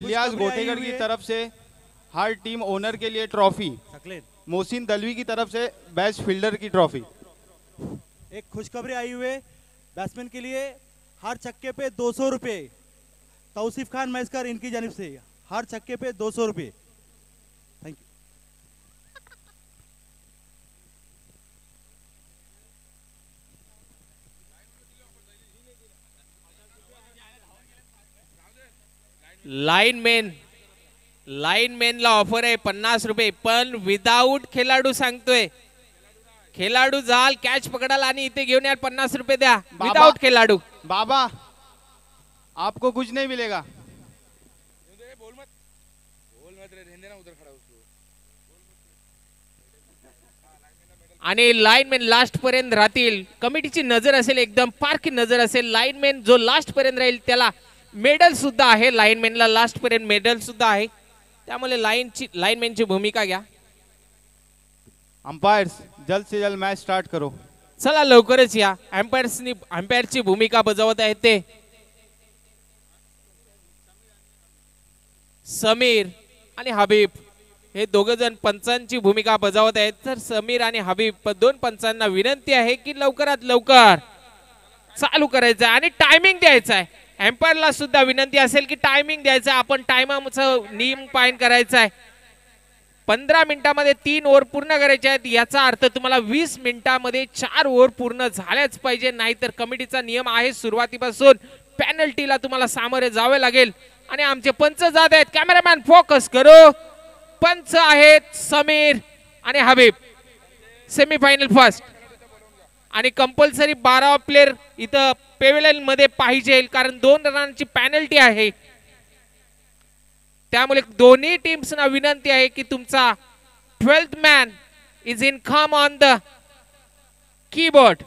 इलियास गोटेगढ़ की तरफ से हर team owner के लिए ट्रॉफी, मोहसिन दलवी की तरफ से बेस्ट फील्डर की ट्रॉफी। एक खुशखबरी आई हुई है बैट्समैन के लिए, हर छक्के पे 200 रुपए। तौसीफ खान मैस्कर इनकी जानिब से हर छक्के पे 200 रुपए। Thank you. लाईनमॅनला ऑफर आहे 50 रुपये, पण विदाऊट खेळाडू सांगतोय। खेळाडू जाल कॅच पकडाल आणि इथे घेऊन याल 50 रुपये द्या विदाऊट खेळाडू। बाबा आपको कुछ नहीं मिलेगा। आणि लाईनमॅन लास्ट पर्यंत राहतील, कमिटीची नजर असेल, एकदम पारखी नजर असेल। लाईनमॅन जो लास्ट पर्यंत राहील त्याला मेडल सुद्धा आहे, लाईनमॅनला लास्ट पर्यंत मेडल सुद्धा आहे, त्यामुळे लाईनमॅनची भूमिका घ्या। अंपायर्स जल्द से जल्द मैच स्टार्ट करो। चला लवकरच या। अंपायरची भूमिका बजावत आहेत ते समीर आणि हबीब, हे दोघ जण पंचांची भूमिका बजावत आहेत। तर समीर आणि हबीब दोन पंचांना विनंती आहे की लवकरात लवकर चालू करायचं आणि टायमिंग द्यायचं आहे। एम्पायरला सुद्धा विनंती असेल की टायमिंग द्यायचं, आपण टायमाचा नियम पालन करायचा आहे। 15 मिनिटांमध्ये 3 ओव्हर पूर्ण करायचे आहेत, याचा अर्थ तुम्हाला 20 मिनिटांमध्ये 4 ओव्हर पूर्ण झाल्याच पाहिजे, नाहीतर कमिटीचा नियम आहे सुरुवातीपासून पेनल्टीला तुम्हाला सामोरे जावे लागेल। आणि आमचे पंच जात आहेत, कॅमेरामॅन फोकस करो। पंच आहेत समीर आणि हबीब, सेमीफायनल फर्स्ट, आणि कंपल्सरी 12 प्लेयर इथं पेव्हिलियन मध्ये पाहिजे, कारण 2 रनांची पेनल्टी आहे। त्यामुळे दोन्ही टीम्सना विनंती आहे की तुमचा 12th man is in come on the keyboard.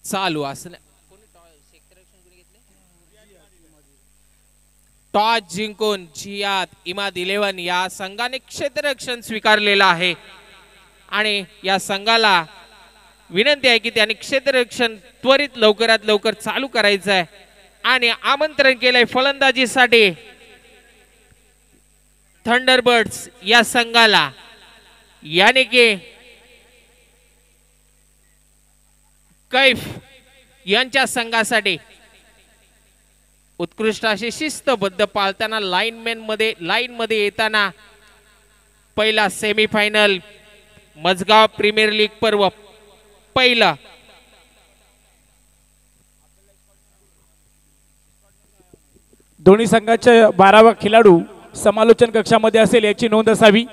चालू असं टॉस जिंकून जियाद इमाद 11 या संघाने क्षेत्ररक्षण स्वीकारलेला आहे, आणि या संघाला विनंती आहे की त्यांनी क्षेत्ररक्षण त्वरित लवकरात लवकर चालू करायचं आहे। आणि आमंत्रण केलंय फलंदाजीसाठी थंडरबर्ड्स या संघाला, यानी की कैफ यांच्या संघासाठी उत्कृष्ट अशी शिस्तबद्ध पाळताना लाईन मध्ये येताना पहिला सेमीफायनल मजगाव प्रीमियर लीग पर्व पहिला। दोन्ही संघाचे 12वा खेळाडू समालोचन कक्षामध्ये असेल याची नोंद असावी।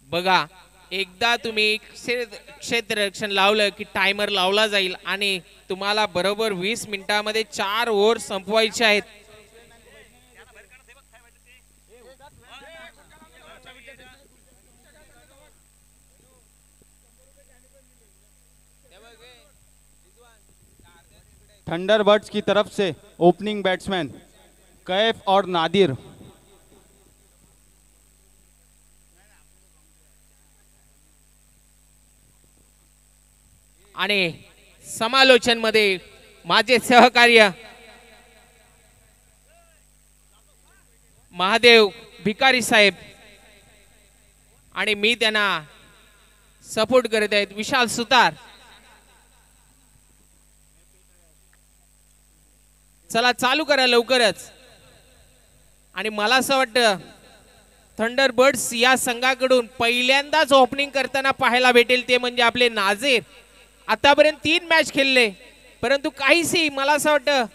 बघा, एकदा तुम्ही क्षेत्ररक्षण लावलं की टायमर लावला जाईल आणि तुम्हाला बरोबर 20 मिनिटांमध्ये 4 ओव्हर संपवायचे आहेत। थंडरबर्ड्स की तरफ से ओपनिंग बैट्समैन कैफ और नादिर। आणि समालोचन मध्ये माझे सहकार्य महादेव भिकारी साहेब, आणि मी त्यांना सपोर्ट करत आहेत विशाल सुतार। चला चालू करा लवकरच। आणि मला असं वाटतं थंडरबर्ड्स या संघाकडून पहिल्यांदाच ओपनिंग करताना पाहायला भेटेल ते म्हणजे आपले नाझीर। आतापर्यंत 3 मॅच खेळले, परंतु काहीशी मला असं वाटतं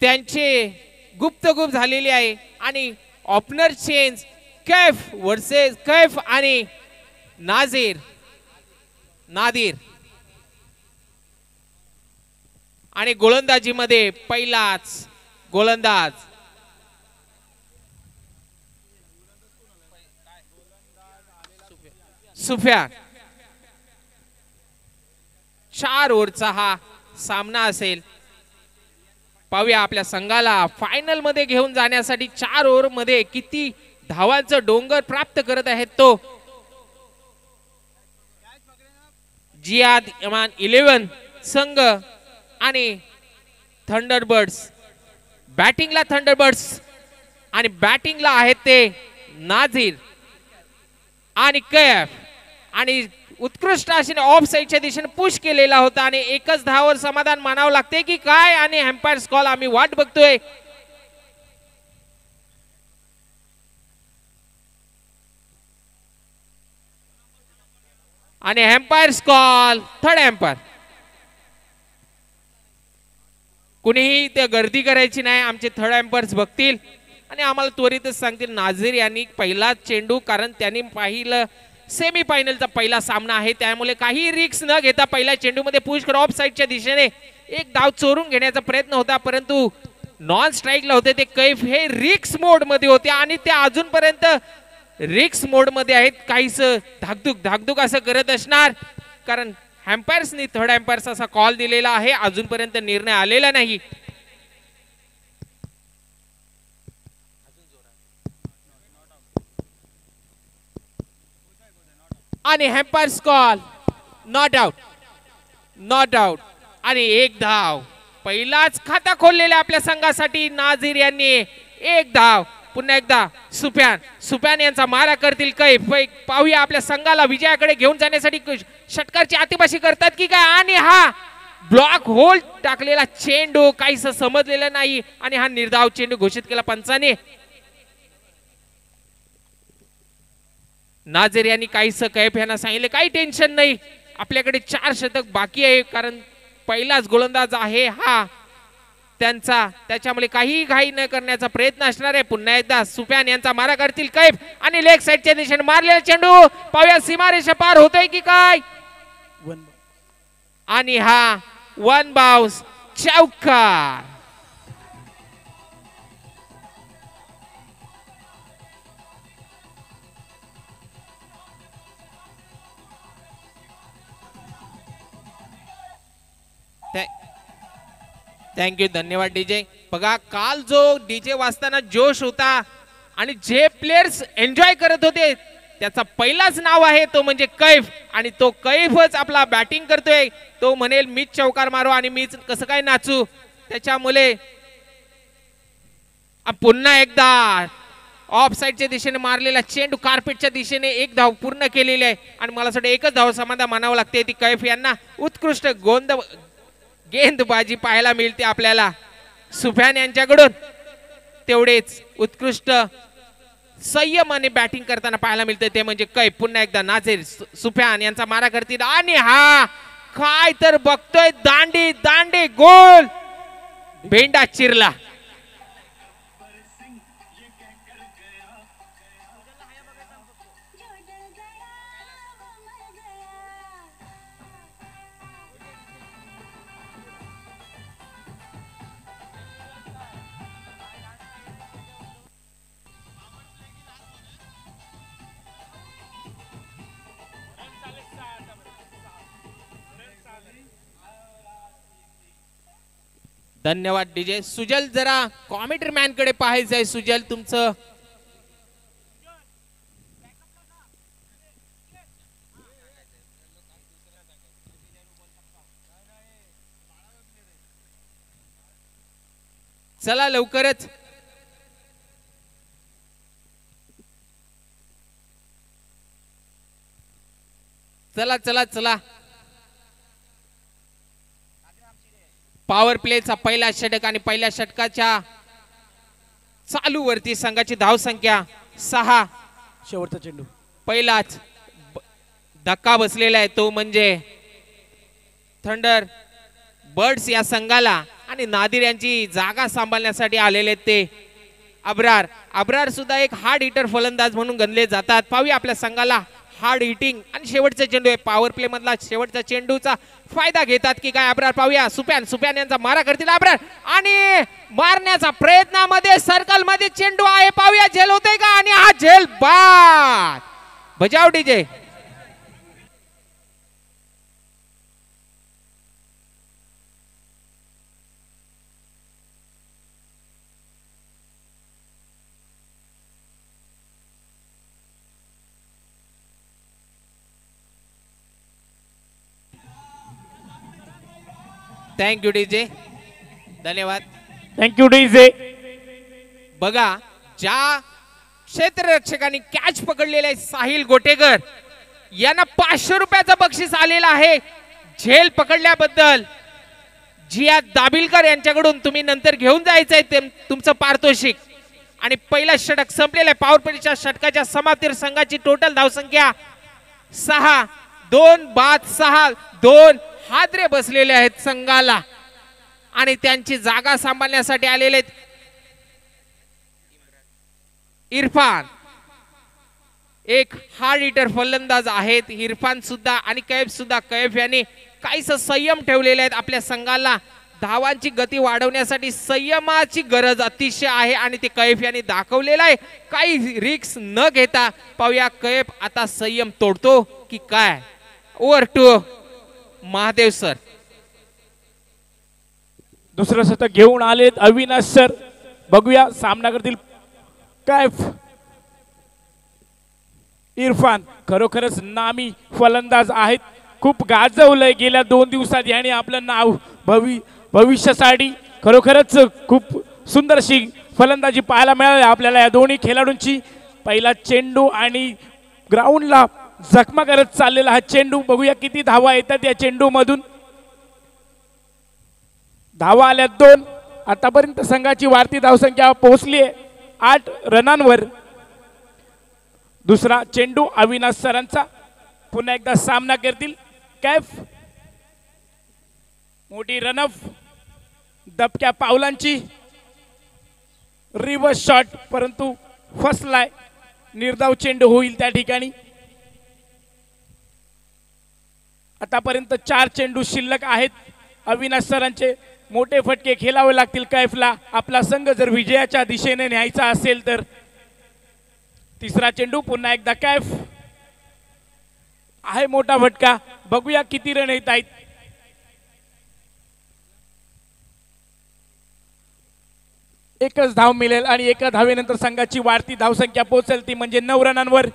त्यांचे गुप्तगुप्त झालेली आहे। आणि opener change Kaif versus Kaif आणि नादिर। आणि गोलंदाजीमध्ये पहिलाच गोलंदाज सुफियान. 4 ओव्हरचा हा सामना असेल. पाहूया आपल्या संघाला फायनल मध्ये घेऊन जाण्यासाठी 4 ओव्हर मध्ये किती धावांचं डोंगर प्राप्त करत आहेत तो जियाद इमान 11 संघ आणि थंडरबर्ड्स. बॅटिंगला थंडरबर्ड्स आणि बॅटिंगला आहेत ते नाझीर आणि कैफ. आणि उत्कृष्ट अशी ऑफ साईडच्या दिशेने पुश केलेला होता आणि एकच धावावर समाधान मानावं लागते की काय. आणि एम्पायर्स कॉल आम्ही वाट बघतोय. आणि एम्पायर्स कॉल थर्ड एम्पायर. कुणीही ते गर्दी करायची नाही. आमचे थर्ड एम्पायर्स बघतील आणि आम्हाला त्वरितच सांगतील नाझीर यांनी पहिला चेंडू, कारण त्यांनी पाहिलं सेमी फायनलचा पहिला सामना आहे त्यामुळे काही रिस्क न घेता पहिल्या चेंडूमध्ये पुश कर ऑफ साईडच्या दिशेने एक धाव चोरून घेण्याचा प्रयत्न होता, परंतु नॉन स्ट्राईकला होते ते कैफ. हे रिस्क मोड मध्ये होते आणि ते अजूनपर्यंत रिक्स मोड मध्ये आहेत. काहीच धाकधूक असं करत असणार, कारण एम्पायर्सनी थर्ड एम्पायर्स असा कॉल दिलेला आहे. अजूनपर्यंत निर्णय आलेला नाही. आणि एम्पायर्स कॉल नॉट आउट आणि एक धाव. पहिलाच खाता खोललेल्या आपल्या संघासाठी नाझीर यांनी एक धाव. पुन्हा एकदा सुफियान यांचा मारा करतील कैफ. पाहूया आपल्या संघाला विजयाकडे घेऊन जाण्यासाठी षटकारची आतिबाशी करतात की काय. आणि हा ब्लॉक होल टाकलेला चेंडू काहीच समजलेला नाही आणि हा निर्धाव चेंडू घोषित केला पंचाने. नाझीर यांनी काहीच कैफ यांना सांगितले काही टेन्शन नाही, आपल्याकडे 4 षटक बाकी आहे, कारण पहिलाच गोलंदाज आहे हा त्यांचा, त्याच्यामुळे काही घाई न करण्याचा प्रयत्न असणार आहे. पुन्हा एकदा सुफियान यांचा मारा करतील कैफ आणि लेग साइडच्या दिशेने मारलेला चेंडू पाहूया सीमारेषा पार होतोय की काय. आणि हा 1 बाउन्स चौकार. थँक्यू, धन्यवाद डीजे. बघा काल जो डीजे वाजताना जोश होता आणि जे प्लेयर्स एन्जॉय करत होते त्याचा पहिलाच नाव आहे तो म्हणजे कैफ. आणि तो कैफच आपला बॅटिंग करतोय. तो म्हणेल मीच चौकार मारो आणि मीच कसं काय नाचू. त्याच्यामुळे पुन्हा एकदा ऑफ साईडच्या दिशेने मारलेला चेंडू कार्पेटच्या दिशेने एक धाव पूर्ण केलेली आहे आणि मला वाटतं एकच धाव समाधान मानावं लागते ती कैफ यांना. उत्कृष्ट गेंदबाजी पाहायला मिळते आपल्याला सुफियान यांच्याकडून. तेवढेच उत्कृष्ट संयमाने बॅटिंग करताना पाहायला मिळते ते म्हणजे कैफ. पुन्हा एकदा नाझीर सुफियान यांचा मारा करतील आणि हा काय तर बघतोय दांडी गोल भेंडा चिरला. धन्यवाद डीजे. सुजल जरा कॉमेंट्री मॅन कडे पाहायचंय. सुजल तुमचं चला लवकरच. चला पॉवर प्लेचा पहिला षटक आणि पहिल्या षटकाच्या चालूवरती संघाची धाव संख्या 6. शेवटचा चेंडू पहिलाच धक्का बसलेला आहे तो म्हणजे थंडर बर्ड्स या संघाला. आणि नादिर यांची जागा सांभाळण्यासाठी आलेले ते अब्रार सुद्धा एक हार्ड हिटर फलंदाज म्हणून गणले जातात. पाहूया आपल्या संघाला हार्ड हिटिंग आणि शेवटचा चेंडू आहे पॉवर प्ले मधला शेवटचा चेंडूचा फायदा घेतात की काय अब्रार पाहूया. सुप्यान यांचा मारा करतील अब्रार आणि मारण्याचा प्रयत्नामध्ये सर्कल मध्ये चेंडू आहे पाहूया झेल होते का आणि हा झेल बाद. बजाव डीजे. Thank you DJ. धन्यवाद. Thank you DJ. बघा ज्या क्षेत्ररक्षकांनी कॅच पकडलेले आहे साहिल गोटेकर यांना 500 रुपयाचं बक्षीस आलेलं आहे झेल पकडल्याबद्दल. जिया दाबिलकर यांच्याकडून तुम्ही नंतर घेऊन जायचंय ते तुमचं पारितोषिक. आणि पहिला षटक संपलेला आहे. पॉवर प्लेच्या षटकाच्या समाप्तीवर संघाची टोटल धावसंख्या 6. 2 बाद 6. 2 हादरे बसलेले आहेत संघाला आणि त्यांची जागा सांभाळण्यासाठी आलेले इरफान. एक हार्ड हिटर फलंदाज आहेत इरफान सुद्धा आणि कैफ सुद्धा. कैफ यांनी काहीच संयम ठेवलेले आहेत आपल्या संघाला धावांची गती वाढवण्यासाठी संयमाची गरज अतिशय आहे आणि ते कैफ यांनी दाखवलेलं आहे. काही रिक्स न घेता पाहूया कैफ आता संयम तोडतो की काय. Over to Mahadev sir. दुसरं शतक घेऊन आलेत अविनाश सर. बघूया सामना करतील कैफ. इरफान खरोखरच नामी फलंदाज आहेत. खूप गाजवलंय गेल्या 2 दिवसात याने आपलं नाव भविष्यासाठी. खरोखरच खूप सुंदर अशी फलंदाजी पाहायला मिळाली आपल्याला या दोन्ही खेळाडूंची. पहिला चेंडू आणि ग्राउंडला जखमा करत चाललेला हा चेंडू. बघूया किती धावा येतात या चेंडू मधून. धावा आल्या 2. आतापर्यंत संघाची वाढती धावसंख्या पोहोचली आहे 8 रनांवर. दुसरा चेंडू अविनाश सरांचा. पुन्हा एकदा सामना करतील कैफ. मोठी रनअप दबक्या पावलांची रिव्हर्स शॉट परंतु फसलाय. निर्धाव चेंडू होईल त्या ठिकाणी. आतापर्यंत 4 चेंडू शिल्लक आहेत अविनाश सरांचे. मोठे फटके खेळावे लागतील कैफला आपला संघ जर विजयाच्या दिशेने न्यायचा असेल तर. तिसरा चेंडू पुन्हा एकदा कैफ. आहे मोठा फटका. बघूया किती रन येत आहेत. एकच धाव मिळेल आणि एका धावेनंतर संघाची वाढती धावसंख्या पोहोचेल ती म्हणजे 9 रनांवर.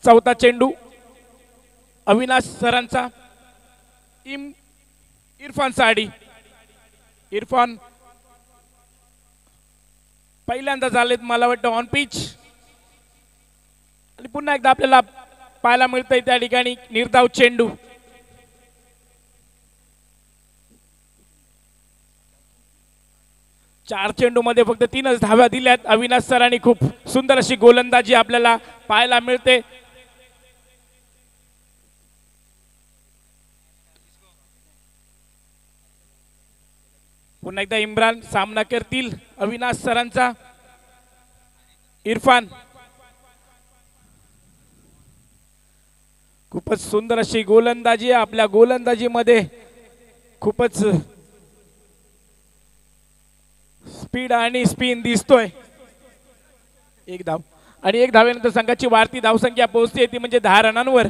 चौथा चेंडू अविनाश सरांचा. इरफान साडी. इरफान पहिल्यांदा झालेत मला वाटतं ऑन पिच आणि पुन्हा एकदा आपल्याला पाहायला मिळतंय त्या ठिकाणी निर्धाव चेंडू. चार चेंडू मध्ये फक्त 3च धाव्या दिल्यात अविनाश सरांनी. खूप सुंदर अशी गोलंदाजी आपल्याला पाहायला मिळते. पुन्हा एकदा इम्रान सामना करतील अविनाश सरांचा. इरफान खूपच सुंदर अशी गोलंदाजी. आपल्या गोलंदाजीमध्ये खूपच स्पीड आणि स्पिन दिसतोय. एक धाव आणि एक धावेनंतर संघाची वाढती धावसंख्या पोहोचते ती म्हणजे 10 रनांवर.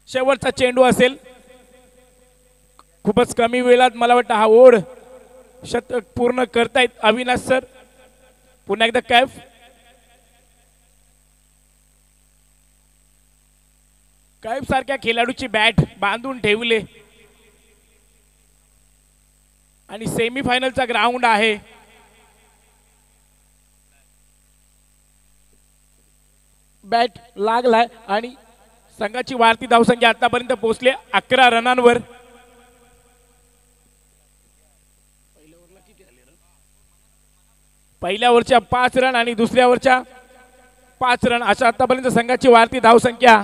शेवटचा चेंडू असेल. खूपच कमी वेळात मला वाटतं हा ओढ शतक पूर्ण करतायत अविनाश सर. पुन्हा एकदा कैफ. कैफ सारख्या खेळाडूची बॅट बांधून ठेवले आणि सेमीफायनलचा ग्राउंड आहे. बॅट लागलाय आणि संघाची वाढती धावसंख्या आतापर्यंत पोहोचले 11 रनांवर. पहिल्या ओव्हरच्या 5 रन आणि दुसऱ्या ओव्हरच्या 5 रन अशा आतापर्यंत संघाची वाढती धावसंख्या.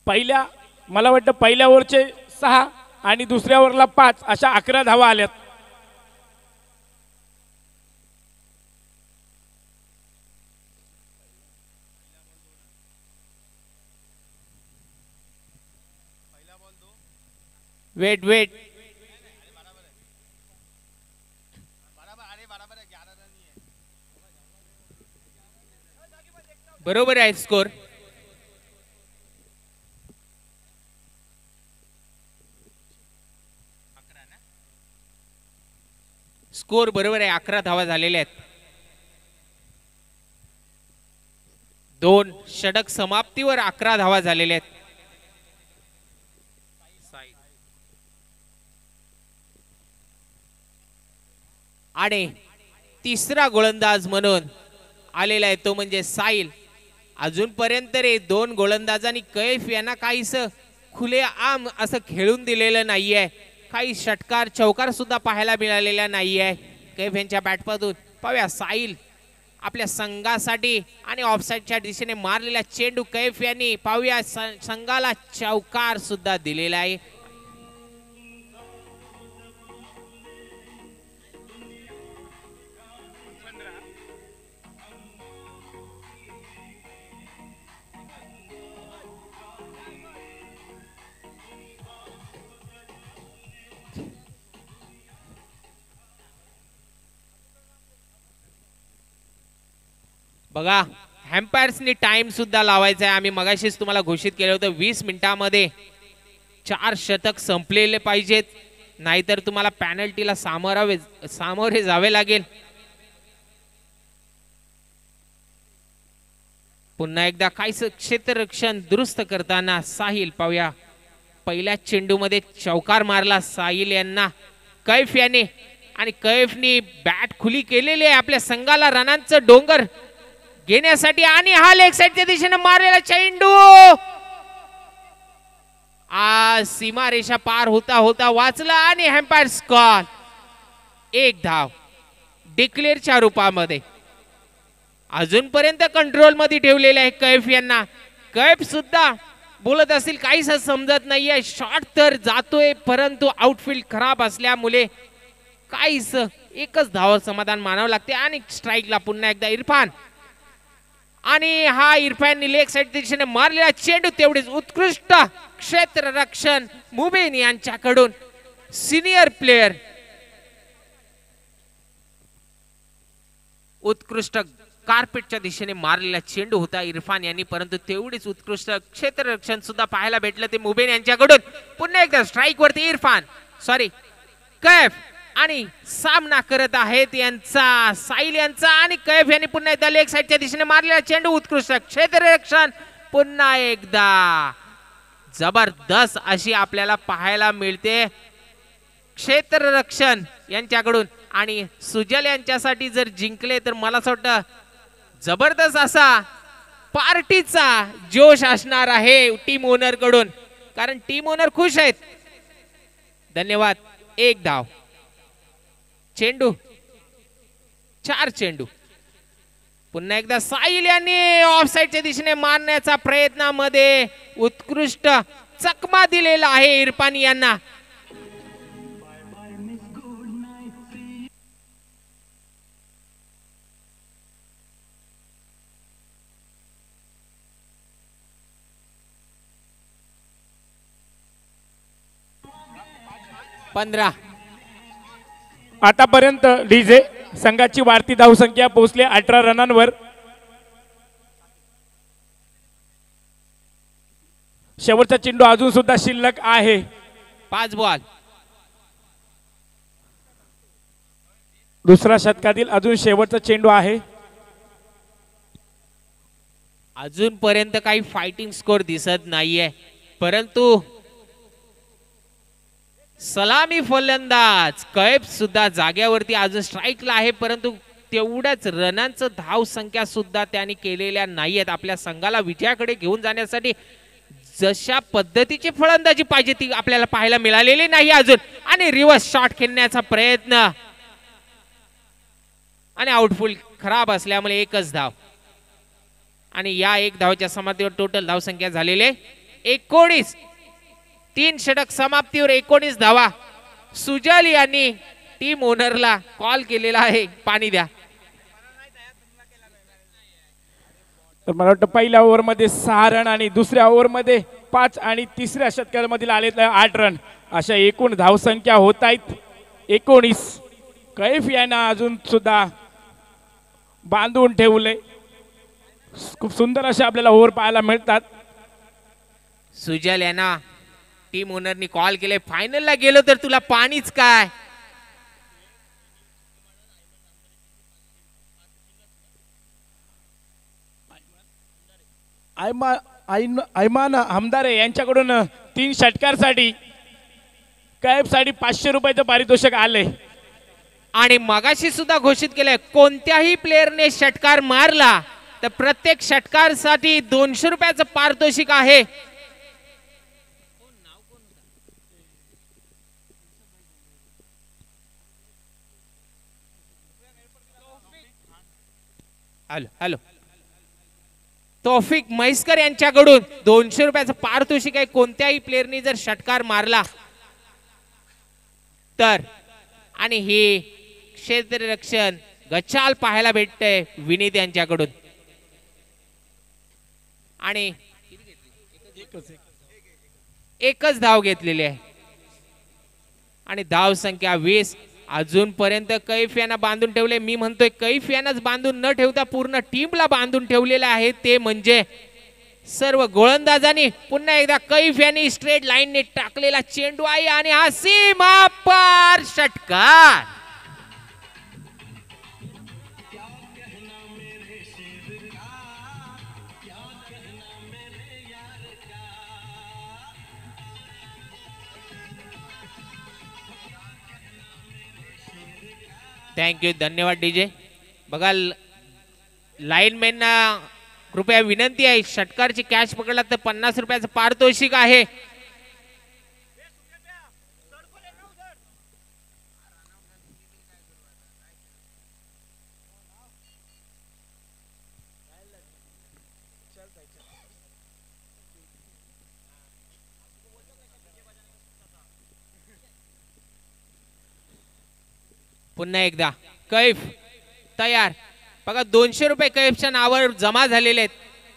मला वाटतं पहिल्या ओव्हरचे 6 आणि दुसऱ्या ओव्हरला 5 अशा 11 धावा आल्यात. वेट वेट बरोबर आहे स्कोर. स्कोर बरोबर आहे. 11 धावा झालेल्या आहेत. 2 षटक समाप्तीवर 11 धावा झालेल्या आहेत. आणि तिसरा गोलंदाज म्हणून आलेला आहे तो म्हणजे साहिल. अजूनपर्यंत रे 2 गोलंदाजांनी कैफ यांना काहीस खुले आम असं खेळून दिलेलं नाहीये. काही षटकार चौकार सुद्धा पाहायला मिळालेला नाहीये कैफ यांच्या बॅटमधून. पाहूया साहिल आपल्या संघासाठी आणि ऑफसाईडच्या दिशेने मारलेला चेंडू कैफ यांनी पाहूया संघाला चौकार सुद्धा दिलेला आहे. बघा हॅम्पायर्सनी टाइम सुद्धा लावायचा आहे. आम्ही मगाशीच तुम्हाला घोषित केलं होतं 20 मिनिटांमध्ये 4 षटक संपलेले पाहिजेत, नाहीतर तुम्हाला पॅनल्टीला सामोरे जावे लागेल. पुन्हा एकदा काहीच क्षेत्ररक्षण दुरुस्त करताना साहिल पाहूया. पहिल्या चेंडूमध्ये चौकार मारला साहिल यांना कैफ याने आणि कैफनी बॅट खुली केलेली आहे आपल्या संघाला रनांचं डोंगर घेण्यासाठी. आणि हा लेग साइडच्या दिशेने मारलेला चेंडू सीमा रेषा पार होता होता वाचला आणि हॅम्पायर स्कॉर. 1 धाव डिक्लेअरच्या रूपामध्ये अजूनपर्यंत कंट्रोल मध्ये ठेवलेले आहे कैफ यांना. कैफ सुद्धा बोलत असतील काहीच समजत नाहीये. शॉट तर जातोय परंतु आउटफील्ड खराब असल्यामुळे काहीच एकच धाव समाधान मानावं लागते. आणि स्ट्राईकला पुन्हा एकदा इरफान आणि हा इरफानने लेग साइड दिशेने मारलेला चेंडू तेवढेच उत्कृष्ट क्षेत्ररक्षण मुबेन यांच्याकडून. सिनियर प्लेयर उत्कृष्ट कार्पेटच्या दिशेने मारलेला चेंडू होता इरफान यांनी, परंतु तेवढीच उत्कृष्ट क्षेत्ररक्षण सुद्धा पाहायला भेटलं ते मुबेन यांच्याकडून. पुन्हा एकदा स्ट्राइक वरती इरफान कैफ आणि सामना करत आहेत यांचा साहिल यांचा. आणि कैफ यांनी पुन्हा एकदा लेग साइडच्या दिशेने मारलेला चेंडू उत्कृष्ट क्षेत्ररक्षण पुन्हा एकदा जबरदस्त अशी आपल्याला पाहायला मिळते क्षेत्ररक्षण यांच्याकडून. आणि सुजल यांच्यासाठी जर जिंकले तर मला असं वाटतं जबरदस्त असा पार्टीचा जोश असणार आहे टीम ओनर कडून, कारण टीम ओनर खुश आहेत. धन्यवाद. 1 धाव चेंडू 4 चेंडू. पुन्हा एकदा साहिल यांनी ऑफसाईडच्या दिशेने मारण्याचा प्रयत्नामध्ये उत्कृष्ट चकमा दिलेला आहे इरफान यांना. आतापर्यंत डीजे संघाची वाढती धावसंख्या पोहोचली 18 रनांवर. शेवटचा चेंडू अजून सुद्धा शिल्लक आहे. 5 बॉल. दुसरा षटकातील अजून शेवटचा चेंडू आहे. अजूनपर्यंत काही फायटिंग स्कोर दिसत नाहीये, परंतु सलामी फलंदाज कैफ सुद्धा जाग्यावरती अजून स्ट्राईकला आहे, परंतु तेवढ्याच रनांचं धाव संख्या सुद्धा त्यांनी केलेल्या नाहीयेत. आपल्या संघाला विजयाकडे घेऊन जाण्यासाठी जशा पद्धतीची फलंदाजी पाहिजे ती आपल्याला पाहायला मिळालेली नाही अजून. आणि रिव्हर्स शॉट खेळण्याचा प्रयत्न आणि आउटफील्ड खराब असल्यामुळे 1च धाव. आणि या 1 धावच्या समाप्तीवर टोटल धावसंख्या झालेले 19 3 षटक समाप्तीवर 19 धावा. सुजल यांनी टीम ओनरला कॉल केलेला आहे, पाणी द्या. तर मला वाटतं पहिल्या ओव्हरमध्ये 6 रन आणि दुसऱ्या ओव्हरमध्ये 5 आणि तिसऱ्या षटकामधील आलेले 8 रन, अशा एकूण धावसंख्या होत आहेत 19. कैफ यांना अजून सुद्धा बांधून ठेवले. खूप सुंदर असे आपल्याला ओव्हर पाहायला मिळतात. सुजल यांना टीम ओनरनी कॉल केले, फायनलला गेलो तर तुला पाणीच काय. ऐमान हमदारे यांच्याकडून 3 षटकारसाठी कैफसाठी 500 रुपयाचं पारितोषिक आले. आणि मगाशी सुद्धा घोषित केलंय, कोणत्याही प्लेयरने षटकार मारला तर प्रत्येक षटकारसाठी 200 रुपयाचं पारितोषिक आहे. हॅलो हॅलो तौफिक म्हैसकर यांच्याकडून 200 रुपयाचं पारितोषिक आहे कोणत्याही प्लेयरनी जर षटकार मारला तर. आणि हे क्षेत्ररक्षण गचाल पाहायला भेटतंय विनीत यांच्याकडून. आणि एकच धाव घेतलेली आहे आणि धाव संख्या 20. अजूनपर्यंत कैफ यांना बांधून ठेवले. मी म्हणतोय कैफ यांनाच बांधून न ठेवता पूर्ण टीमला बांधून ठेवलेलं आहे, ते म्हणजे सर्व गोलंदाजांनी. पुन्हा एकदा कैफ यांनी स्ट्रेट लाईनने टाकलेला चेंडू आहे आणि हा सीमा पार षटकार. थँक्यू, धन्यवाद डीजे. बघा लाईनमॅनना कृपया विनंती आहे, षटकारची कॅच पकडला तर 50 रुपयाचं पारितोषिक आहे. पुन्हा एकदा कैफ तयार. बघा 200 रुपये कैफच्या नावावर जमा झालेले आहेत,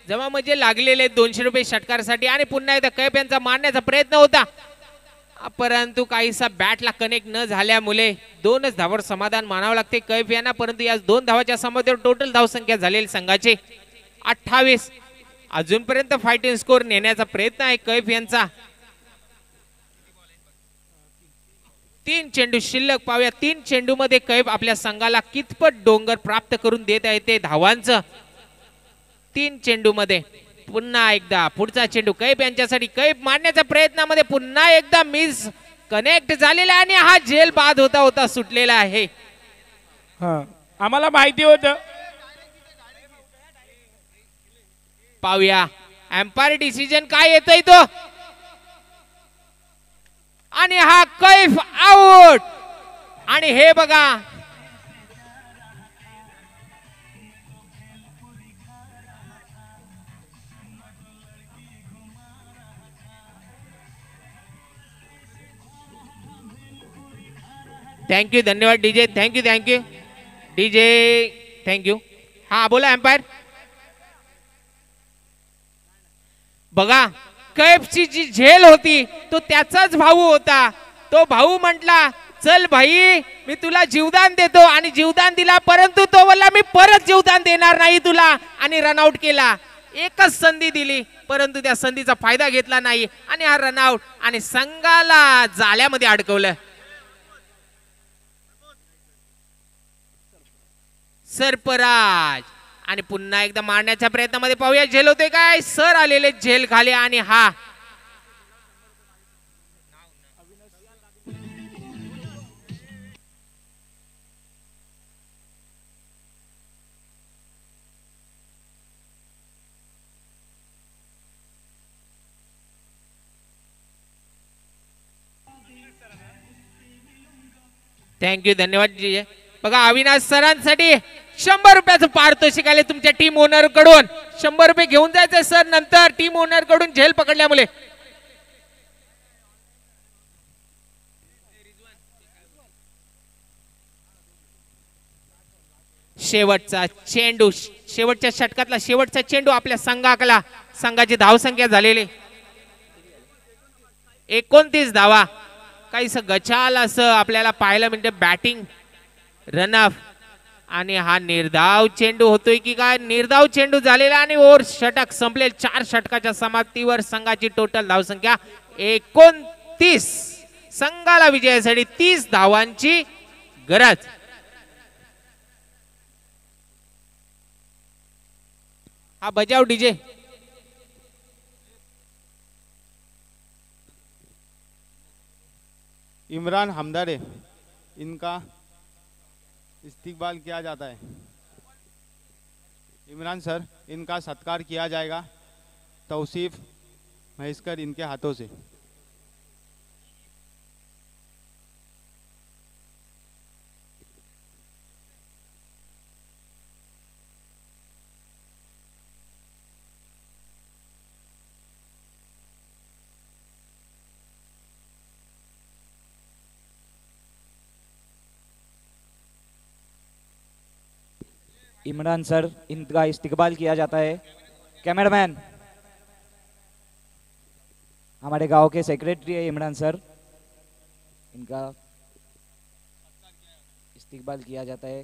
जमा म्हणजे लागलेले आहेत 200 रुपये षटकारसाठी. आणि पुन्हा एकदा कैफ यांचा मारण्याचा प्रयत्न होता, परंतु काहीसा बॅटला कनेक्ट न झाल्यामुळे 2च धावावर समाधान मानावं लागते कैफ यांना. परंतु या 2 धावाच्या समाधानावर टोटल धावसंख्या झालेली संघाची 28. अजूनपर्यंत फायटिंग स्कोर नेण्याचा प्रयत्न आहे कैफ यांचा. 3 चेंडू शिल्लक. पाहूया 3 चेंडू मध्ये कैफ आपल्या संघाला कितपत डोंगर प्राप्त करून देत आहे ते धावांचं. 3 चेंडू मध्ये पुन्हा एकदा पुढचा चेंडू कैफ यांच्यासाठी. कैफ मारण्याच्या प्रयत्नामध्ये पुन्हा एकदा मिस कनेक्ट झालेला आणि हा झेल बाद होता होता सुटलेला आहे. आम्हाला माहिती होतं. पाहूया एम्पायर डिसिजन काय येतोय तो. आणि हा कैफ आउट. आणि हे बघा थँक्यू, धन्यवाद डीजे. Thank you DJ, thank you. हा बोला एम्पायर. बघा कैफची जी झेल होती तो त्याचाच भाऊ होता. तो भाऊ म्हटला चल भाई मी तुला जीवदान देतो, आणि जीवदान दिला, परंतु तो बोलला मी परत जीवदान देणार नाही तुला, आणि रनआउट केला. एकच संधी दिली परंतु त्या संधीचा फायदा घेतला नाही आणि हा रनआउट आणि संघाला जाळ्यामध्ये अडकवलं. सरफराज. आणि पुन्हा एकदा मारण्याच्या प्रयत्नामध्ये पाहूया झेल होते काय. सर आलेले झेल खाली आणि हा थँक्यू, धन्यवाद जी. बघा अविनाश सरांसाठी ₹100 पारितोषिक आले तुमच्या टीम ओनर कडून. ₹100 घेऊन जायचे सर नंतर टीम ओनर कडून झेल पकडल्यामुळे. शेवटचा चेंडू, शेवटच्या षटकातला शेवटचा चेंडू आपल्या संघाकला. संघाची धावसंख्या झालेली 29 धावा. काहीसं गचाल असं आपल्याला पाहायला मिळते बॅटिंग रनअप. आणि हा निर्धाव चेंडू होतोय की काय? निर्धाव चेंडू झालेला आणि ओव्हर षटक संपले. 4 षटकाच्या समाप्तीवर संघाची टोटल धावसंख्या 29. संघाला विजयासाठी 30 धावांची गरज. हा बजाव डीजे. इमरान हमदारे, इनका इस्तिकबाल किया जाता है. इमरान सर, इनका सत्कार किया जाएगा तौसीफ महेशकर इनके हाथों से. इमरान सर, इनका इस्तिकबाल किया जाता है. कैमरामैन, हमारे गांव के सेक्रेटरी है इमरान सर, इनका इस्तिकबाल किया जाता है.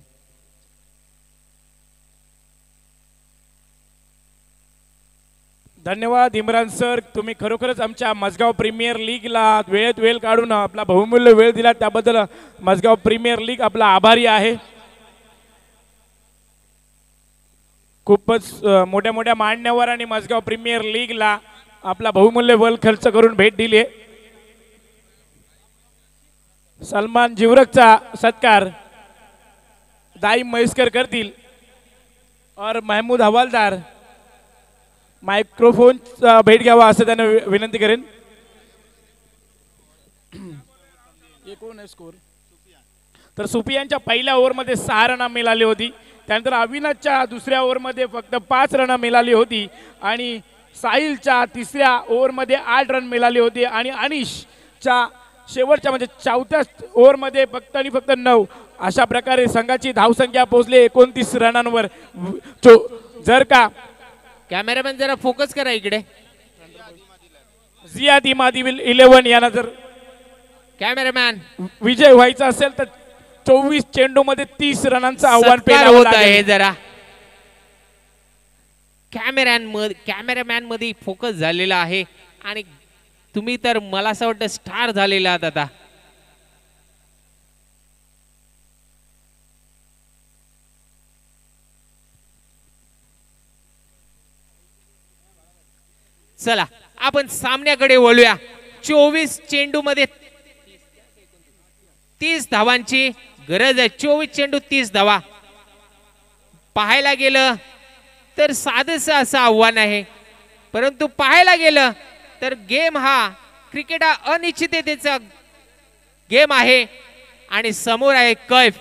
धन्यवाद इम्रान सर, तुम्ही खरोखरच आमच्या मजगाव प्रीमियर लीगला वेळेत वेळ काढून आपला बहुमूल्य वेळ दिला त्याबद्दल मजगाव प्रीमियर लीग आपला आभारी आहे. खूपच मोठ्या मोठ्या मान्यवरांनी मजगाव प्रीमियर लीगला आपला बहुमूल्य वेळ खर्च करून भेट दिली आहे. सलमान जिवरकचा सत्कार दाईम महेशकर करतील और महमूद हवालदार मायक्रोफोन भेट घ्यावा असं त्यांना विनंती करेन. कोण आहे स्कोर? तर सुफियांच्या पहिल्या ओव्हरमध्ये 6 रन मिळाली होती. त्यानंतर अविनाशच्या दुसऱ्या ओव्हरमध्ये फक्त 5 रन मिळाली होती आणि साहिलच्या तिसऱ्या ओव्हरमध्ये 8 रन मिळाली होती आणि अनिशच्या शेवटच्या म्हणजे चौथ्या ओव्हरमध्ये फक्त आणि फक्त 9. अशा प्रकारे संघाची धावसंख्या पोहोचली 29 रनांवर. जर का कॅमेरामॅन जरा फोकस करा इकडे. जियाद इमादी 11 यांना जर कॅमेरामॅन विजय व्हायचा असेल तर 24 चेंडूमध्ये 30 रनांचं आव्हान पेलावं होत लागेल. आहे. जरा कॅमेरामॅन मध्ये फोकस झालेला आहे आणि तुम्ही तर मला असं वाटतं स्टार झालेला आहात आता. चला आपण सामन्याकडे वळूया. 24 चेंडू मध्ये 30 धावांची गरज आहे. 24 चेंडू 30 धावा. पाहायला गेलं तर साधंसं असं आव्हान आहे, परंतु पाहायला गेलं तर गेम हा क्रिकेट हा अनिश्चिततेचा गेम आहे आणि समोर आहे कैफ.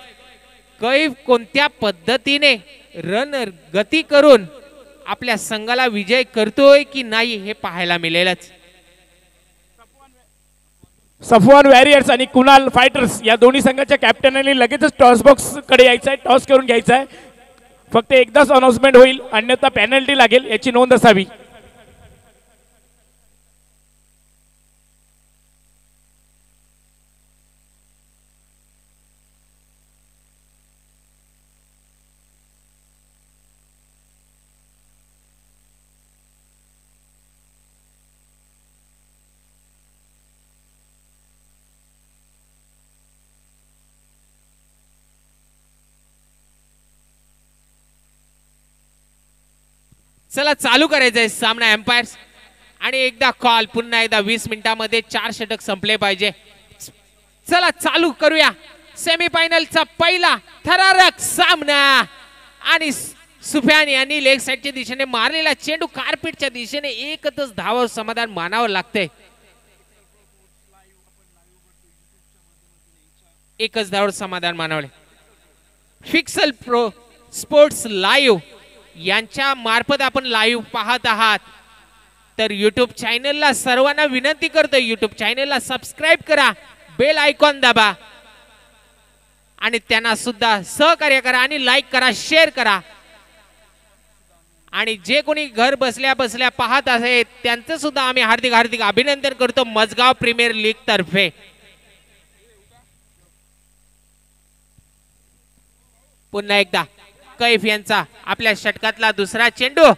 कैफ कोणत्या पद्धतीने रन गती करून आपल्या संघाला विजय करतोय की नाही हे पाहायला मिळेलच. सफवान वॅरियर्स आणि कुणाल फायटर्स या दोन्ही संघाच्या कॅप्टननी लगेचच टॉस बॉक्स कडे यायचं आहे, टॉस करून घ्यायचं आहे. फक्त एकदाच अनाउन्समेंट होईल, अन्यथा पेनल्टी लागेल, याची नोंद असावी. चला चालू करायचंय सामना एम्पायर्स आणि एकदा कॉल. पुन्हा एकदा 20 मिनिटांमध्ये 4 षटक संपले पाहिजे. चला चालू करूया सेमीफायनलचा पहिला थरारक सामना. आणि सुफियान यांनी लेग साइडच्या दिशेने मारलेला चेंडू कार्पेटच्या दिशेने एकच धाव समाधान मानावं लागतंय. एकच धाव समाधान मानवले. फिक्सल प्रो स्पोर्ट्स लाईव्ह यांच्या मार्फत आपण लाईव्ह पाहत आहात, तर युट्यूब चॅनलला सर्वांना विनंती करतो, युट्यूब चॅनलला सबस्क्राईब करा, बेल आयकॉन दाबा आणि त्यांना सुद्धा सहकार्य करा आणि लाईक करा, शेअर करा. आणि जे कोणी घर बसल्या बसल्या पाहत आहेत त्यांचं सुद्धा आम्ही हार्दिक हार्दिक अभिनंदन करतो मजगाव प्रीमियर लीग तर्फे. पुन्हा एकदा कैफ यांचा आपल्या षटकातला दुसरा चेंडू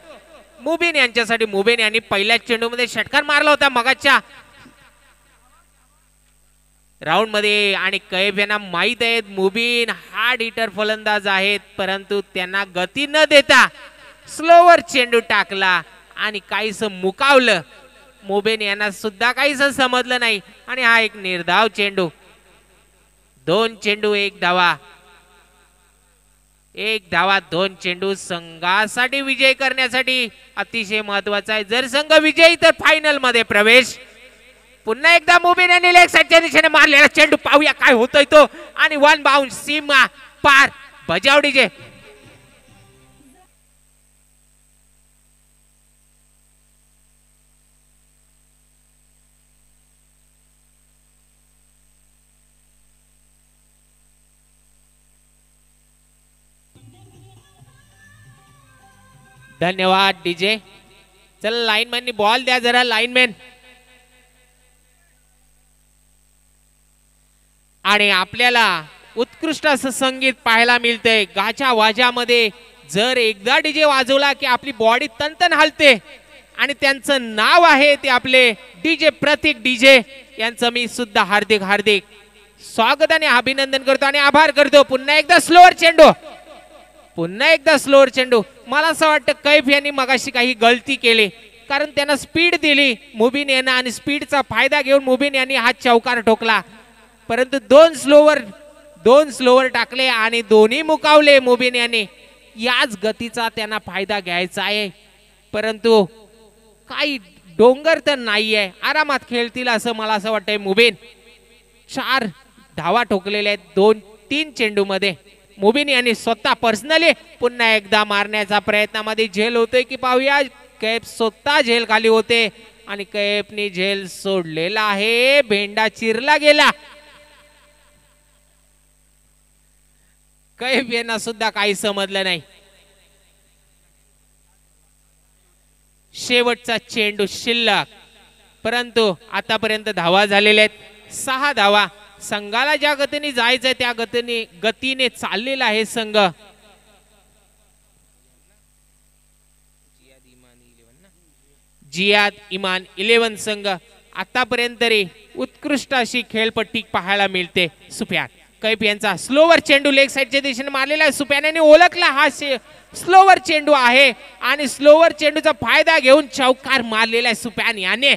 मुबीन यांच्यासाठी. मुबीन यांनी पहिल्या चेंडूमध्ये षटकार मारला होता मगाच्या राऊंड मध्ये आणि कैफ यांना माहित आहे मुबीन हार्ड हिटर फलंदाज आहेत, परंतु त्यांना गती न देता स्लोवर चेंडू टाकला आणि काहीस मुकावलं. मुबीन यांना सुद्धा काहीच समजलं नाही आणि हा एक निर्धाव चेंडू. 2 चेंडू 1 धावा, 1 धावा 2 चेंडू संघासाठी विजय करण्यासाठी अतिशय महत्वाचा आहे. जर संघ विजयी तर फायनल मध्ये प्रवेश. पुन्हा एकदा मुबीन यांनी लेग साइडच्या दिशेने मारलेला चेंडू, पाहूया काय होतोय तो. आणि 1 बाउंस सीमा पार. बजावडीचे धन्यवाद डीजे. चला लाईनमॅननी बॉल द्या जरा. लाईनमॅन आणि आपल्याला उत्कृष्ट असं संगीत पाहायला मिळतंय. गाच्या वाजामध्ये जर एकदा डीजे वाजवला की आपली बॉडी तनतन हलते आणि त्यांचं नाव आहे ते आपले डीजे प्रतीक. डीजे यांचं मी सुद्धा हार्दिक हार्दिक स्वागत आणि अभिनंदन करतो आणि आभार करतो. पुन्हा एकदा स्लोअर चेंडू, पुन्हा एकदा स्लोअर चेंडू. मला असं वाटतं कैफ यांनी मगाशी काही गलती केली, कारण त्यांना स्पीड दिली मुबीन यांना आणि स्पीडचा फायदा घेऊन मुबीन यांनी हा चौकार ठोकला, परंतु 2 स्लोवर टाकले आणि दोन्ही मुकावले मुबीन यांनी. याच गतीचा त्यांना फायदा घ्यायचा आहे, परंतु काही डोंगर तर नाहीये, आरामात खेळतील असं मला असं वाटतंय. मुबीन 4 धावा ठोकलेल्या आहेत 2-3 चेंडू मध्ये. मुबीन यांनी स्वतः पर्सनली पुन्हा एकदा मारण्याचा प्रयत्नामध्ये झेल होतोय की पाहूया. कैफ स्वतः झेल खाली होते आणि कैफने झेल सोडलेला आहे. भेंडा चिरला गेला. कैफ यांना सुद्धा काही समजलं नाही. शेवटचा चेंडू शिल्लक, परंतु आतापर्यंत धावा झालेल्या आहेत 6 धावा. संघाला ज्या गतीने जायचंय त्या गतीने चाललेला आहे संघ. जियाद इमान 11 संघ आतापर्यंत तरी उत्कृष्ट अशी खेळपट्टी पाहायला मिळते. सुफियान कैफ यांचा स्लोवर चेंडू लेग साइडच्या दिशेने मारलेला आहे. सुफियान यांनी ओळखला हा स्लोवर चेंडू आहे आणि स्लोवर चेंडूचा फायदा घेऊन चौकार मारलेला आहे सुफियान याने.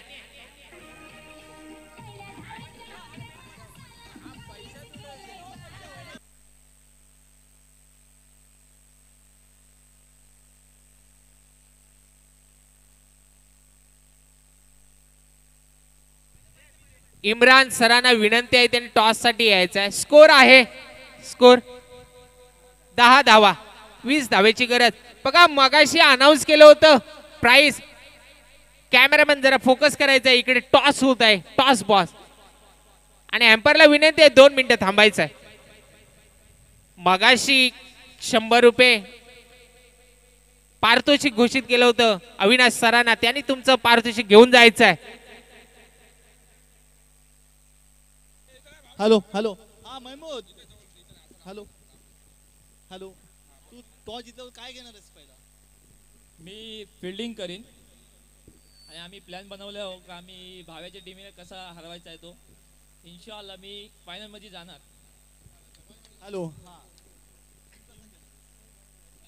इम्रान सरांना विनंती आहे त्यांनी टॉस साठी यायचं आहे. स्कोर आहे, स्कोर 10 धावा 20 धावेची गरज. बघा मगाशी अनाऊन्स केलं होतं प्राइस. कॅमेरामॅन जरा फोकस करायचा, इकडे टॉस होत आहे, टॉस बॉस. आणि एम्पायरला विनंती आहे 2 मिनिटं थांबायचं आहे. मगाशी 100 रुपये पारितोषिक घोषित केलं होतं अविनाश सरांना, त्यांनी तुमचं पारितोषिक घेऊन जायचं आहे. हॅलो हॅलो हा महमूद, हॅलो हॅलो. तू टॉस जिंकल्यावर काय घेणार आहेस पहिला? मी फिल्डिंग करीन आणि आम्ही प्लॅन बनवला हो का आम्ही भाव्याच्या टीमला कसा हरवायचा आहे तो. इन्शाअल्लाह मी फायनल मध्ये जाणार. हॅलो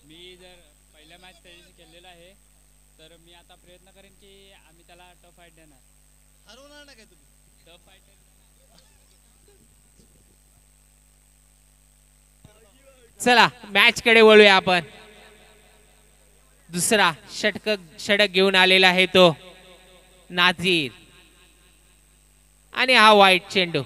मी जर पहिल्या मॅच त्याच्याशी केलेला आहे तर मी आता प्रयत्न करेन की आम्ही त्याला टफ फाईट देणार. हरवणार ना काय तुम्ही? टफ फाईट चला मॅच कडे वळूया आपण. दुसरा षटक घेऊन आलेला आहे तो नाझीर आणि हा वाईट चेंडू.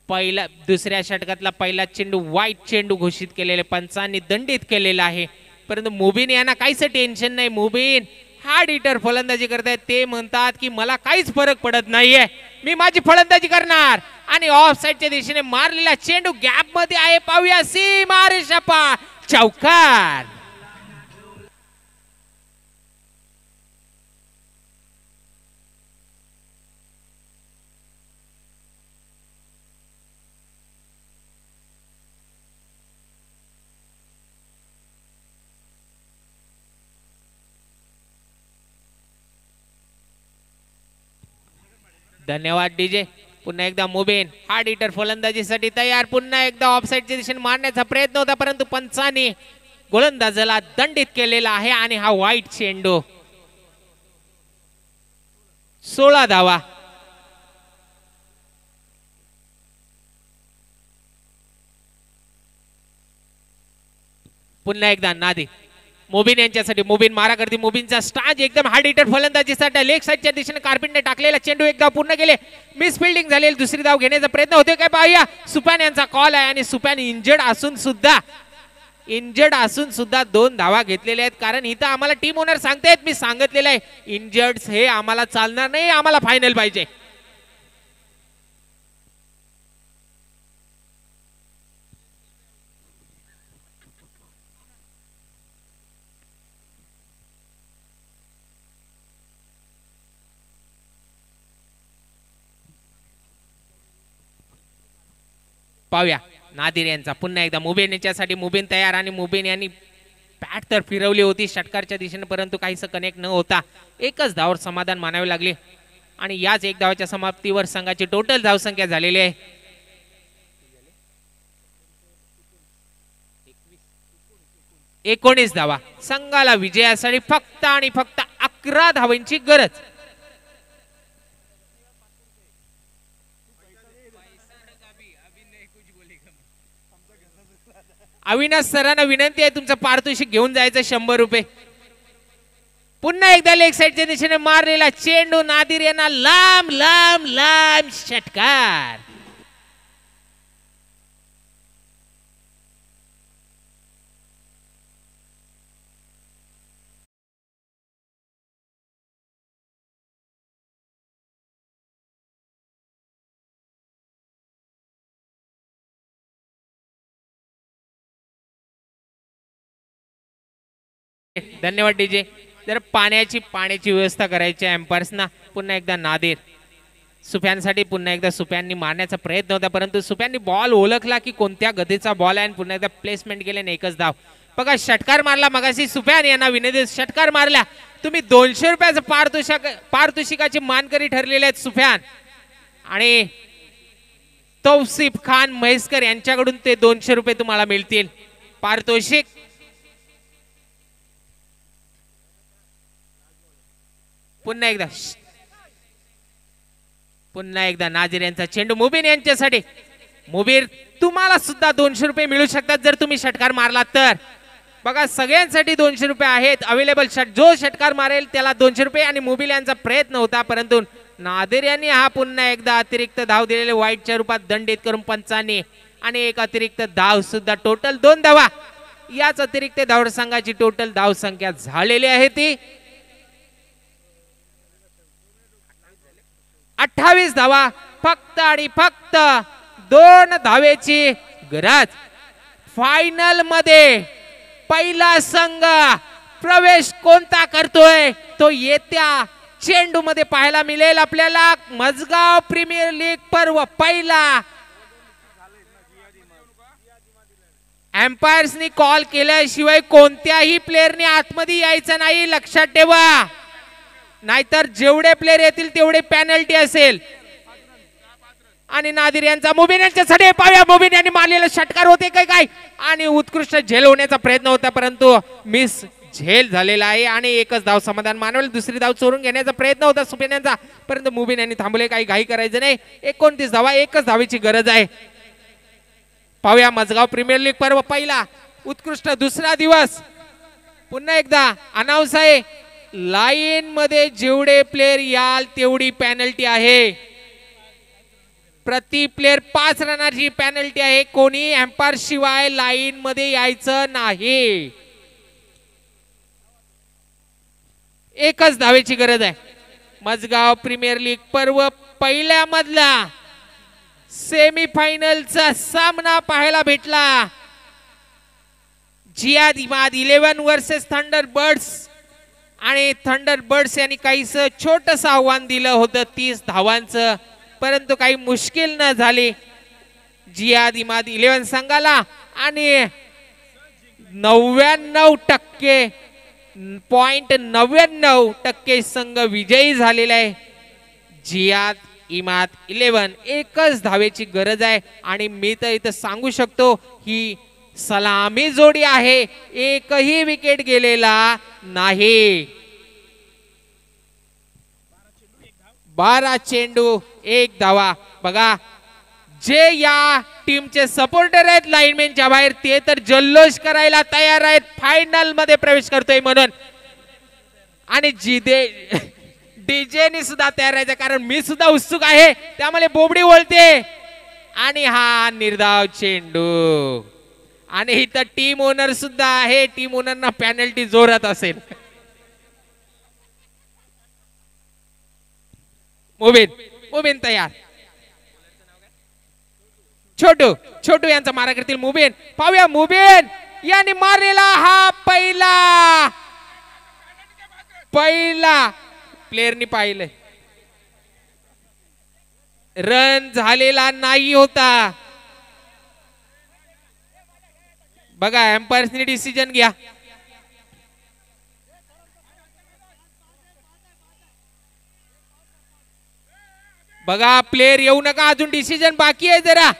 पहिला दुसऱ्या षटकातला पहिला चेंडू वाईट चेंडू घोषित केलेले पंचांनी दंडित केलेला आहे, परंतु मुबीन यांना काहीच टेन्शन नाही. मुबीन हार्ड हिटर फलंदाजी करतायत. ते म्हणतात की मला काहीच फरक पडत नाहीये, मी माझी फलंदाजी करणार. आणि ऑफ साइडच्या दिशेने मारलेला चेंडू गॅप मध्ये आहे. पाहूया सीमारेषा पार चौकार. धन्यवाद डीजे. पुन्हा एकदा मुबीन हार्ड हिटर फलंदाजीसाठी तयार. पुन्हा एकदा ऑफसाईडच्या दिशेने मारण्याचा प्रयत्न होता, परंतु पंचांनी गोलंदाजाला दंडित केलेला आहे. आणि हा वाईट चेंडू. 16 धावा. पुन्हा एकदा नादी मुबीन यांच्यासाठी. मुबीन मारा करते. मुबीनचा स्टाज एकदम हार्ड हिटर फलंदाजीसाठी लेग साइडच्या दिशेने कार्पेटने टाकलेला चेंडू एकदा पूर्ण केले. मिस फिल्डिंग झालेली. दुसरी धाव घेण्याचा प्रयत्न होतोय काय पाहूया. सुपॅन यांचा कॉल आहे आणि सुपॅन इंजर्ड असून सुद्धा 2 धावा घेतलेल्या आहेत. कारण इथं आम्हाला टीम ओनर सांगतायत, मी सांगितलेलं आहे इंजर्ड हे आम्हाला चालणार नाही, आम्हाला फायनल पाहिजे. पाहूया नादिर यांचा पुन्हा एकदा. मुबीन यांच्यासाठी. मुबीन तयार आणि मुबीन यांनी बॅट तर फिरवली होती षटकारच्या दिशेने, परंतु काहीच कनेक्ट न होता एकच धावावर समाधान मानावे लागले. आणि याच एक धावाच्या समाप्तीवर संघाची टोटल धावसंख्या झालेली आहे 19 धावा. संघाला विजयासाठी फक्त आणि फक्त 11 धावांची गरज. अविनाश सरांना विनंती आहे, तुमचं पारितोषिक घेऊन जायचं 100 रुपये. पुन्हा एकदा लेग साइडच्या दिशेने मारलेला चेंडू. नादिर यांना लांब लांब लांब षटकार. धन्यवाद डीजे. जर पाण्याची व्यवस्था करायची एम्पायर्सना. पुन्हा एकदा नादिर. सुफियानसाठी पुन्हा एकदा सुफियाननी मारण्याचा प्रयत्न होता, परंतु सुफियाननी बॉल ओळखला की कोणत्या गतीचा बॉल आहे आणि पुन्हा एकदा प्लेसमेंट केल्याने एकच धाव. बघा षटकार मारला मगाशी. सुफियान यांना विनंती, षटकार मारला. तुम्ही 200 रुपयाचं पारितोषिकाची मानकरी ठरलेले आहेत सुफियान. आणि तौसिफ खान म्हैसकर यांच्याकडून ते 200 रुपये तुम्हाला मिळतील पारितोषिक. पुन्हा एकदा नाझीर यांचा चेंडू. मुबीन यांच्यासाठी. मुबीर तुम्हाला सुद्धा 200 रुपये मिळू शकतात जर तुम्ही षटकार मारलात तर. बघा सगळ्यांसाठी 200 रुपये आहेत अवेलेबल. जो षटकार मारेल त्याला 200 रुपये. आणि मुबीन यांचा प्रयत्न होता, परंतु नादिर यांनी हा पुन्हा एकदा अतिरिक्त धाव दिलेले वाईटच्या रूपात दंडित करून पंचांनी. आणि एक अतिरिक्त धाव सुद्धा. टोटल 2 धावा. याच अतिरिक्त धाव संघाची टोटल धाव संख्या झालेली आहे ती 28 धावा. फक्त आणि फक्त 2 धावेची गरज. फायनल मध्ये पहिला संघ प्रवेश कोणता करतोय तो येत्या चेंडू मध्ये पाहायला मिळेल आपल्याला. मजगाव प्रीमियर लीग पर्व पहिला. एम्पायर्सनी कॉल केल्याशिवाय कोणत्याही प्लेयरने आतमध्ये यायचं नाही, लक्षात ठेवा. नाहीतर जेवढे प्लेयर येतील तेवढे पेनल्टी असेल. आणि नादिर यांचा मुबीन यांच्यासाठी पाहूया. मुबीन यांनी मारलेला षटकार होते काय आणि उत्कृष्ट झेल होण्याचा प्रयत्न होता, परंतु मिस झेल झालेला आहे. आणि एकच धाव समाधान मानवलं. दुसरी धाव चोरून घेण्याचा प्रयत्न होता सुबीन यांचा, परंतु मुबीन यांनी थांबले. काही घाई करायचं नाही. 29 धावा. एकच धावेची गरज आहे. पाहूया मजगाव प्रीमियर लीग पर्व पहिला. उत्कृष्ट दुसरा दिवस. पुन्हा एकदा अनाउन्स आहे, लाईन मध्ये जेवढे प्लेयर याल तेवढी पेनल्टी आहे. प्रति प्लेयर 5 रनाची पेनल्टी आहे. कोणी एम्पायर शिवाय लाईन मध्ये यायचं नाही. एकच धावेची गरज आहे. मजगाव प्रीमियर लीग पर्व पहिल्या मधला सेमीफायनलचा सामना पाहायला भेटला. जियाद इमाद 11 वर्सेस थंडरबर्ड्स आणि थंडरबर्ड्स यांनी काहीस छोटस आव्हान दिलं होतं 30 धावांचं, परंतु काही मुश्किल न झाली जियाद इमाद 11 संघाला आणि 99.99% संघ विजयी झालेला आहे. जियाद इमाद 11 एकच धावेची गरज आहे आणि मी तर इथं सांगू शकतो ही सलामी जोडी आहे. एकही विकेट गेलेला नाही. 12 चेंडू 1 धावा. बघा जे या टीमचे सपोर्टर आहेत लाईनमॅनच्या बाहेर ते तर जल्लोष करायला तयार आहेत फायनल मध्ये प्रवेश करतोय म्हणून. आणि डीजेनी सुद्धा तयार राहायचं कारण मी सुद्धा उत्सुक आहे त्यामुळे बोबडी वळते. आणि हा निर्धाव चेंडू आणि इथं टीम ओनर सुद्धा आहे. टीम ओनरना पेनल्टी जोरात असेल. मुबीन तयार. छोटू यांचा मारा करतील मुबीन. पाहूया मुबीन यांनी मारलेला हा पहिला प्लेयरनी पाहिलंय. रन झालेला नाही होता. बघा एम्पायर्सनी डिसिजन घ्या. बघा प्लेयर येऊ नका अजून डिसिजन बाकी आहे जरा.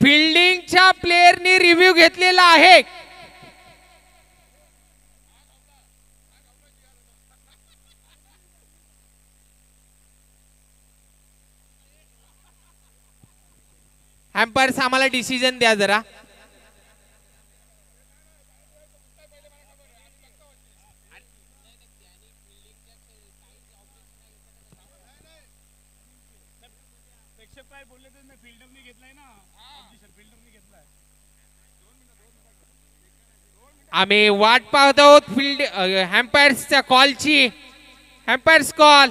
फिल्डिंगच्या प्लेयरनी रिव्ह्यू घेतलेला आहे. एम्पायर्स आम्हाला डिसिजन द्या जरा. आम्ही वाट पाहत आहोत फील्ड एम्पायर्सच्या कॉलची. Umpires call.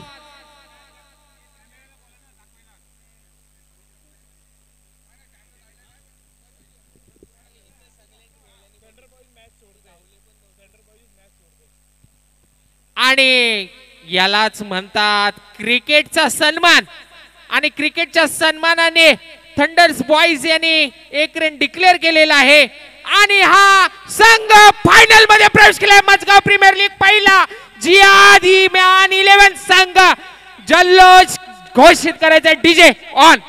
आणि यालाच म्हणतात क्रिकेटचा सन्मान. आणि क्रिकेटच्या सन्मानाने थंडर्स बॉयज यांनी एक रन डिक्लेअर केलेला आहे आणि हा संघ फायनल मध्ये प्रवेश केलाय. मजगाव प्रीमियर लीग पहिला जियाद इमाद 11 संघ जल्लोष घोषित करायचा. DJ on.